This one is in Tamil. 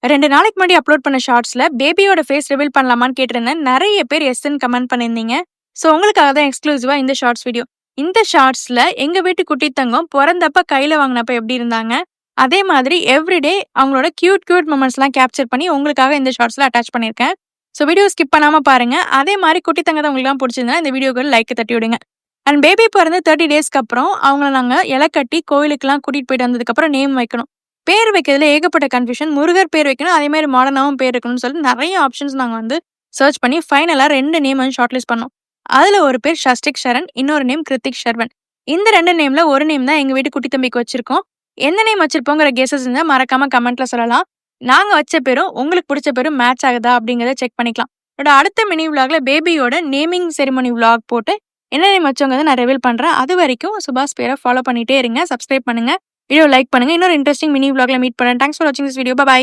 2 நாளைக்கு முன்னாடி அப்லோட் பண்ண ஷார்ட்ஸ்ல பேபியோட ஃபேஸ் ரிவீல் பண்ணலாமான்னு கேட்டிருந்தேன். நெறைய பேர் எஸ்ன்னு கமெண்ட் பண்ணியிருந்தீங்க. ஸோ உங்களுக்காக தான் எக்ஸ்க்ளூசிவா இந்த ஷார்ட்ஸ் வீடியோ. இந்த ஷார்ட்ஸ்ல எங்க வீட்டு குட்டி தங்கம் பொறந்தப்ப கையில வாங்குனப்ப எப்படி இருந்தாங்க? அதே மாதிரி எவ்ரிடே அவங்களோட கியூட் மொமெண்ட்ஸ்லாம் கேப்சர் பண்ணி உங்களுக்காக இந்த ஷார்ட்ஸ்ல அட்டாச் பண்ணியிருக்கேன். ஸோ வீடியோ ஸ்கிப் பண்ணாம பாருங்க. அதே மாரி குட்டி தங்கத்த உங்களுக்குலாம் புடிச்சிருந்தா இந்த வீடியோக்கு ஒரு லைக் தட்டி விடுங்க. அண்ட் பேபி பொறந்து 30 டேஸ்க்கு அப்புறம் அவங்கள நாங்க இலை கட்டி கோயிலுக்குலாம் கூட்டிட்டு போயிட்டு வந்ததுக்கப்புறம் நேம் வைக்கணும். பேர் வைக்கிறதுல ஏகப்பட்ட கன்ஃபியூஷன். முருகர் பேர் வைக்கணும். அதே மாரி மாடர்னாவும் பேர் வைக்கணும்னு சொல்லி நெறைய ஆப்ஷன்ஸ் நாங்க வந்து சர்ச் பண்ணி ஃபைனலா 2 நேம் வந்து ஷார்ட் லிஸ்ட் பண்ணோம். அதுல ஒரு பேர் ஷஷ்டிக் ஷரண், இன்னொரு நேம் கிருத்திக் ஷர்வன். இந்த 2 நேம்ல ஒரு நேம் தான் எங்க வீட்டு குட்டி தம்பிக்கு வச்சிருக்கோம். எந்த நேம் வச்சிருப்போங்கிற கெஸஸ் இருந்தா மறக்காம கமெண்ட்ல சொல்லலாம். நாங்க வச்ச பேரும் உங்களுக்கு புடிச்ச பேரும் மேட்ச் ஆகுதா அப்படிங்கிறத செக் பண்ணிக்கலாம். என்னோட அடுத்த மினி விளாக்ல பேபியோட நேமிங் செரிமனி விளாக் போட்டு என்ன நேம் வச்சவங்க நான் ரிவீல் பண்றேன். அது வரைக்கும் சுபாஷ் பேரை ஃபாலோ பண்ணிட்டே இருங்க. சப்ஸ்கிரைப் பண்ணுங்க. வீடியோ லைக் பண்ணுங்க. இன்னொரு இன்ட்ரெஸ்டிங் மினி விளாக்ல மீட் பண்றேன். தேங்க்ஸ் ஃபார் வாட்சிங் திஸ் வீடியோ. பை.